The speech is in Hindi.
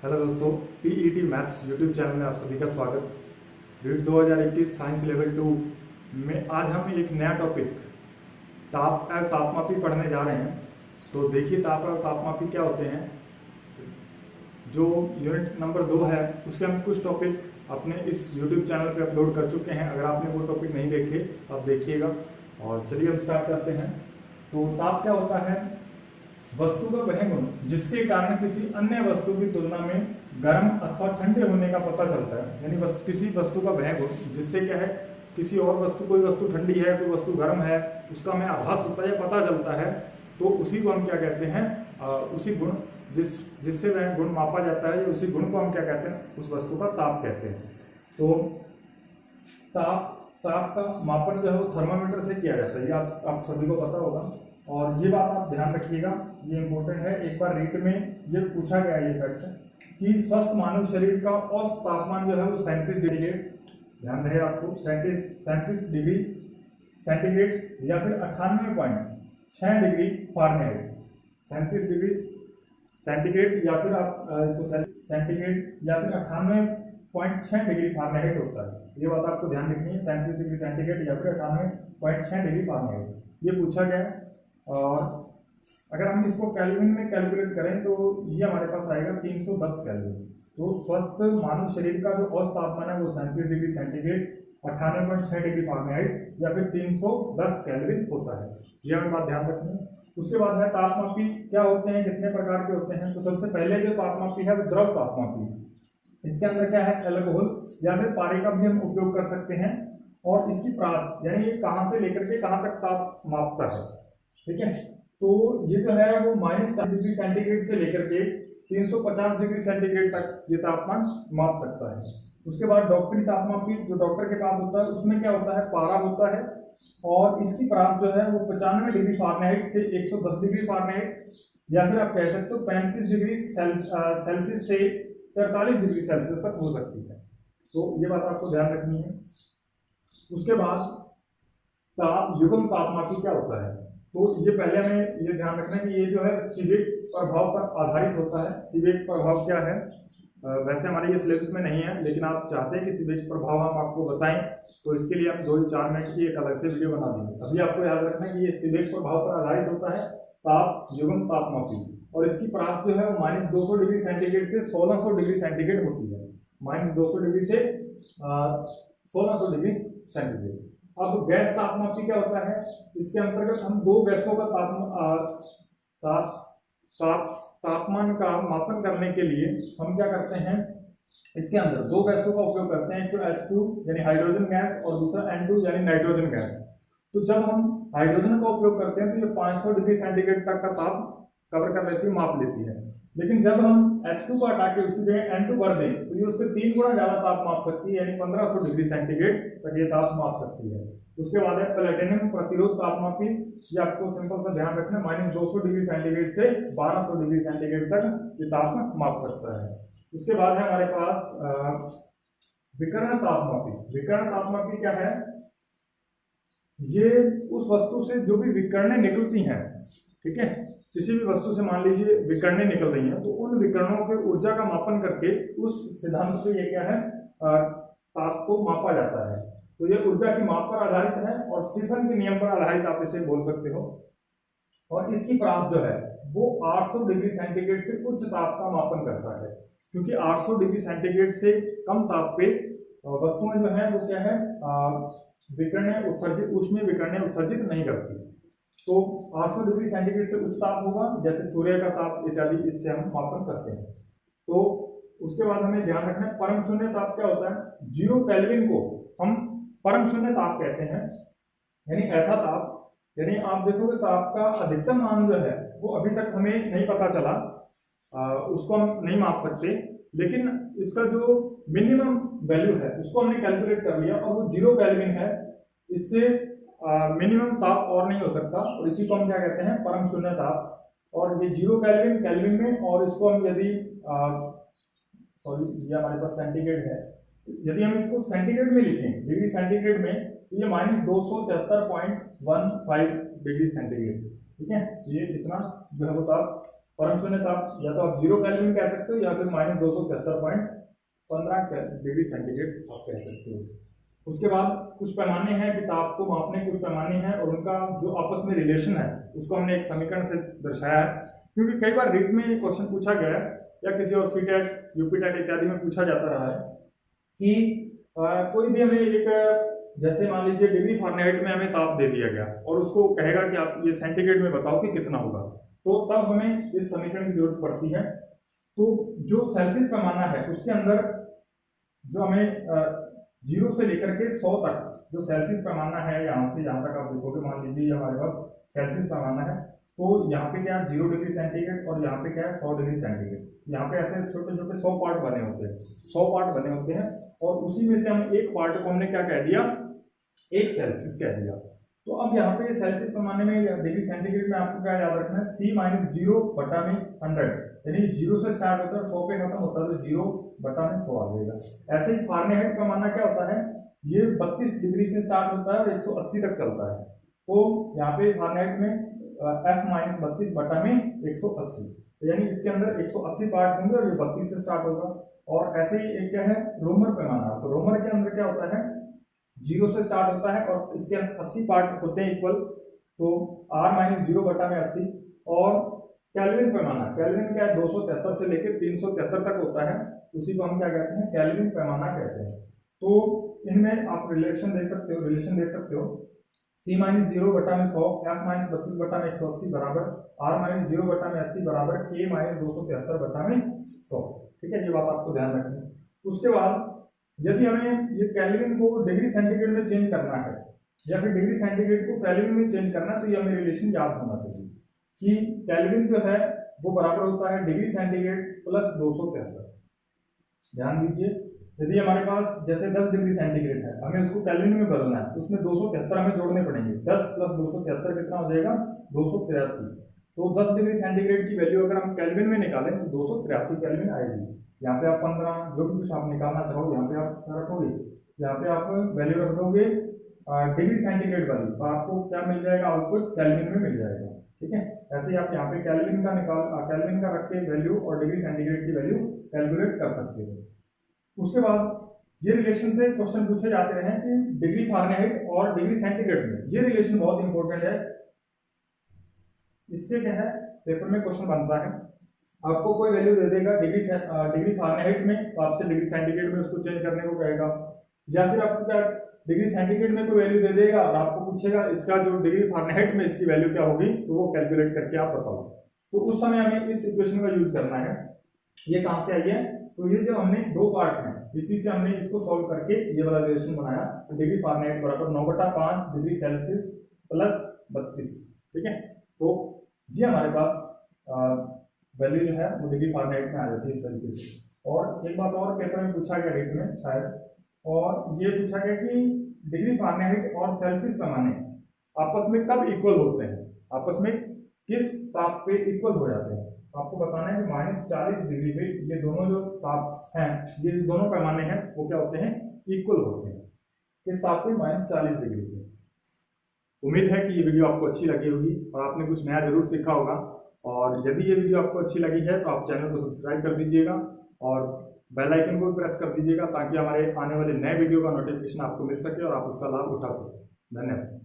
हेलो दोस्तों, पीईटी मैथ्स यूट्यूब चैनल में आप सभी का स्वागत। रीट 2021 साइंस लेवल 2 में आज हम एक नया टॉपिक तापमापी पढ़ने जा रहे हैं। तो देखिए तापमापी क्या होते हैं। जो यूनिट नंबर 2 है उसके हम कुछ टॉपिक अपने इस यूट्यूब चैनल पे अपलोड कर चुके हैं। अगर आपने वो टॉपिक नहीं देखे आप देखिएगा। और चलिए हम स्टार्ट करते हैं। तो ताप क्या होता है? वस्तु का वह गुण जिसके कारण किसी अन्य वस्तु की तुलना में गर्म अथवा ठंडे होने का पता चलता है। यानी किसी वस्तु का वह गुण जिससे क्या है, किसी और वस्तु, कोई वस्तु ठंडी है, कोई वस्तु गर्म है, उसका हमें आभास होता है, पता चलता है। तो उसी को हम क्या कहते हैं, उसी गुण जिससे वह गुण मापा जाता है, उसी गुण को हम क्या कहते हैं, उस वस्तु का ताप कहते हैं। तो ताप का मापन जो है वो थर्मामीटर से किया जाता है। ये आप सभी को पता होगा। और ये बात आप ध्यान रखिएगा, ये इंपॉर्टेंट है। एक बार रीट में ये पूछा गया ये फैक्ट कि स्वस्थ मानव शरीर का औसत तापमान जो है वो 37 डिग्री, ध्यान रहे आपको, 37 डिग्री सेंटीग्रेड या फिर 98.6 डिग्री फारेनहाइट। 37 डिग्री सेंटीग्रेड या फिर आप इसको सेंटीग्रेड या फिर 98.6 डिग्री फारेनहाइट होता है। ये बात आपको ध्यान रखनी है, 37 डिग्री सेंटीग्रेड या फिर 98.6 डिग्री फारेनहाइट, ये पूछा गया है। और अगर हम इसको केल्विन में कैलकुलेट करें तो ये हमारे पास आएगा 310 केल्विन। तो स्वस्थ मानव शरीर का जो औसत तापमान है वो 37 डिग्री सेंटीग्रेड, 98.6 डिग्री फारेनहाइट या फिर 310 केल्विन होता है। यह हमें बात ध्यान रखनी है। उसके बाद है तापमापी क्या होते हैं, कितने प्रकार के होते हैं। तो सबसे पहले जो तापमापी है वो द्रव तापमापी। इसके अंदर क्या है, अल्कोहल या फिर पानी का भी हम उपयोग कर सकते हैं। और इसकी प्रास यानी ये कहाँ से लेकर के कहाँ तक ताप मापता है, ठीक है। तो ये जो है वो -40 डिग्री सेंटीग्रेड से लेकर के 350 डिग्री सेंटीग्रेड तक ये तापमान माप सकता है। उसके बाद डॉक्टरी तापमापी जो डॉक्टर के पास होता है उसमें क्या होता है, पारा होता है। और इसकी प्रास जो है वो 95 डिग्री फारेनहाइट से 110 डिग्री फारेनहाइट या फिर आप कह सकते हो 35 डिग्री सेल्सियस से 43 डिग्री सेल्सियस तक हो सकती है। तो ये बात आपको ध्यान रखनी है। उसके बाद युग्म तापमापी क्या होता है। तो ये पहले हमें ये ध्यान रखना है कि ये जो है सीबेक प्रभाव पर आधारित होता है। सीबेक प्रभाव क्या है, वैसे हमारे ये सिलेबस में नहीं है, लेकिन आप चाहते हैं कि सीबेक प्रभाव हम आपको बताएं तो इसके लिए आप 2-4 मिनट की एक अलग से वीडियो बना देंगे। अभी आपको याद रखना है कि ये सीबेक प्रभाव पर आधारित होता है ताप युग्म तापमापी। और इसकी प्रास जो है वो -200 डिग्री सेंटीग्रेड से 1600 डिग्री सेंटीग्रेड होती है। -200 डिग्री से 1600 डिग्री सेंटीग्रेड। अब गैस तापमापी क्या होता है, इसके अंतर्गत हम दो गैसों का तापमान का मापन करने के लिए हम क्या करते हैं, इसके अंदर दो गैसों का उपयोग करते हैं। तो H2 यानी हाइड्रोजन गैस और दूसरा N2 यानी नाइट्रोजन गैस। तो जब हम हाइड्रोजन का उपयोग करते हैं तो ये 500 डिग्री सेंटीग्रेड तक का ताप कवर कर लेती है, माप लेती है। लेकिन जब हम H2 को हटा के उसकी जगह N2 भर दें तो ये उससे 3 गुना ज्यादा ताप माप सकती है, यानी 1500 डिग्री सेंटीग्रेड तक ये ताप माप सकती है। उसके बाद है प्लेटिनम प्रतिरोध तापमापी। ये आपको सिंपल सा ध्यान रखना, -200 डिग्री सेंटीग्रेड से 1200 डिग्री सेंटीग्रेड तक ये ताप माप सकता है। उसके बाद है हमारे पास विकर्ण तापमापी। विकर्ण तापमापी क्या है, ये उस वस्तु से जो भी विकर्णें निकलती हैं, ठीक है, किसी भी वस्तु से मान लीजिए विकर्णें निकल रही हैं तो उन विकर्णों के ऊर्जा का मापन करके उस सिद्धांत से ये क्या है, ताप को मापा जाता है। तो ये ऊर्जा की माप पर आधारित है और स्टीफन के नियम पर आधारित आप इसे बोल सकते हो। और इसकी प्रास जो है वो 800 डिग्री सेंटीग्रेड से उच्च ताप का मापन करता है, क्योंकि 800 डिग्री सेंटीग्रेड से कम ताप पे वस्तुएं जो है वो क्या है, विकर्णें उत्सर्जित, ऊष्मीय विकर्णें उत्सर्जित नहीं करती। तो 800 डिग्री सेंटीग्रेड से उच्च ताप होगा, जैसे सूर्य का ताप इत्यादि, इससे हम मापन करते हैं। तो उसके बाद हमें ध्यान रखना है परम शून्य ताप क्या होता है। 0 केल्विन को हम परम शून्य ताप कहते हैं। यानी ऐसा ताप, यानी आप देखोगे ताप का अधिकतम मान जो है वो अभी तक हमें नहीं पता चला, उसको हम नहीं माप सकते, लेकिन इसका जो मिनिमम वैल्यू है उसको हमने कैलकुलेट कर लिया और वो 0 केल्विन है। इससे मिनिमम ताप और नहीं हो सकता और इसी को हम क्या कहते हैं, परम शून्य ताप। और ये 0 केल्विन में, और इसको हम यदि ये हमारे पास सेंटीग्रेड है, यदि हम इसको सेंटीग्रेड में लिखें डिग्री सेंटीग्रेड में तो ये -273.15 डिग्री सेंटीग्रेड, ठीक है। ये इतना जो है वो ताप परम शून्य ताप या तो आप 0 केल्विन कह सकते हो या फिर -273.15 डिग्री सेंटीग्रेड आप कह सकते हो। उसके बाद कुछ पैमाने हैं कि ताप को मापने कुछ पैमाने हैं और उनका जो आपस में रिलेशन है उसको हमने एक समीकरण से दर्शाया है। क्योंकि कई बार रीट में क्वेश्चन पूछा गया है या किसी और सीटेट यूपीटेट इत्यादि में पूछा जाता रहा है कि कोई भी हमें एक, जैसे मान लीजिए डिग्री फारेनहाइट में हमें ताप दे दिया गया और उसको कहेगा कि आप ये सेंटीग्रेड में बताओ कि कितना होगा, तो तब हमें इस समीकरण की जरूरत पड़ती है। तो जो सेल्सियस पैमाना है उसके अंदर जो हमें 0 से लेकर के 100 तक जो सेल्सियस पैमाना है, यहाँ से यहाँ तक आप देखोगे, मान लीजिए हमारे पास सेल्सियस पैमाना है, तो यहाँ पे क्या है 0 डिग्री सेंटीग्रेड और यहाँ पे क्या है 100 डिग्री सेंटीग्रेड। यहाँ पे ऐसे छोटे छोटे 100 पार्ट बने होते हैं, 100 पार्ट बने होते हैं और उसी में से हम एक पार्ट को हमने क्या कह दिया, 1 सेल्सियस कह दिया। तो अब यहाँ पे सेल्सियस पैमाने में डिग्री सेंटीग्रेड में आपको क्या याद रखना है, C-0/100, यानी 0 से स्टार्ट होता है 100 पे खत्म होता है, तो 0/100 आ जाएगा। ऐसे ही फारेनहाइट पैमाना क्या होता है, ये 32 डिग्री से स्टार्ट होता है और 180 तक चलता है। तो यहाँ पे फारेनहाइट में F-32/180, तो यानी इसके अंदर 180 पार्ट होंगे और ये 32 से स्टार्ट होगा। और ऐसे ही एक क्या है रोमर पैमाना, तो रोमर के अंदर क्या होता है 0 से स्टार्ट होता है और इसके अंदर 80 पार्ट होते हैं इक्वल, तो R-0/80। और केल्विन पैमाना, केल्विन क्या है 273 से लेकर 373 तक होता है, उसी को हम क्या कहते हैं केल्विन पैमाना कहते हैं। तो इनमें आप रिलेशन देख सकते हो, C-0/100 F-32/180 बराबर R-0/80 बराबर K-273/100। ठीक है, ये बात आपको ध्यान रखनी है। उसके बाद यदि हमें ये केल्विन को डिग्री सेंटीग्रेड में चेंज करना है या फिर डिग्री सेंटीग्रेड को केल्विन में चेंज करना है, तो ये हमें रिलेशन याद होना चाहिए कि केल्विन जो है वो बराबर होता है डिग्री सेंटीग्रेड प्लस 273। ध्यान दीजिए, यदि हमारे पास जैसे 10 डिग्री सेंटीग्रेड है, हमें उसको केल्विन में बदलना है, तो उसमें 273 हमें जोड़ने पड़ेंगे। 10 प्लस 273 कितना हो जाएगा 283। तो 10 डिग्री सेंटीग्रेड की वैल्यू अगर हम केल्विन में निकालें तो 283 केल्विन आएगी। यहाँ पे आप 15 जो भी कुछ आप निकालना चाहो यहाँ पे आप रखोगे, यहाँ पे आप वैल्यू रख दोगे डिग्री सेंटीग्रेड वाली, तो आपको क्या मिल जाएगा, आउटपुट केल्विन में मिल जाएगा। ठीक है, ऐसे ही आप यहाँ पे केल्विन का रख के वैल्यू और डिग्री सेंटीग्रेड की वैल्यू कैलकुलेट कर सकते हो। उसके बाद ये रिलेशन से क्वेश्चन पूछे जाते हैं कि डिग्री फारेनहाइट और डिग्री सेंटीग्रेड में, ये रिलेशन बहुत इंपॉर्टेंट है। इससे क्या है पेपर में क्वेश्चन बनता है, आपको कोई वैल्यू दे देगा डिग्री फारेनहाइट में, तो आपसे डिग्री सेंटीग्रेड में उसको चेंज करने को कहेगा, या फिर आपको क्या डिग्री सेंटीग्रेड में कोई वैल्यू दे देगा और आपको पूछेगा इसका जो डिग्री फारेनहाइट में इसकी वैल्यू क्या होगी, तो वो कैलकुलेट करके आप बताओ। तो उस समय हमें इस इक्वेशन का यूज करना है। ये कहां से आई है, तो ये जो हमने 2 पार्ट हैं इसी से हमने इसको सॉल्व करके ये वाला रिलेशन बनाया। तो डिग्री फारेनहाइट बराबर 9/5 डिग्री सेल्सियस प्लस 32। ठीक है, तो ये हमारे पास वैल्यू जो है वो डिग्री फारेनहाइट में आ जाती है इस तरीके से। और एक बात और पेपर में पूछा गया रीट में शायद, और ये पूछा गया कि डिग्री फारेनहाइट और सेल्सियस पैमाने आपस में कब इक्वल होते हैं, आपस में किस ताप पे इक्वल हो जाते हैं। आपको बताना है कि -40 डिग्री पे ये दोनों जो ताप हैं, ये दोनों पैमाने हैं वो क्या होते हैं, इक्वल होते हैं। किस ताप पे, -40 डिग्री पे। उम्मीद है कि ये वीडियो आपको अच्छी लगी होगी और आपने कुछ नया जरूर सीखा होगा। और यदि ये वीडियो आपको अच्छी लगी है तो आप चैनल को सब्सक्राइब कर दीजिएगा और बेल आइकन को भी प्रेस कर दीजिएगा ताकि हमारे आने वाले नए वीडियो का नोटिफिकेशन आपको मिल सके और आप उसका लाभ उठा सकें। धन्यवाद।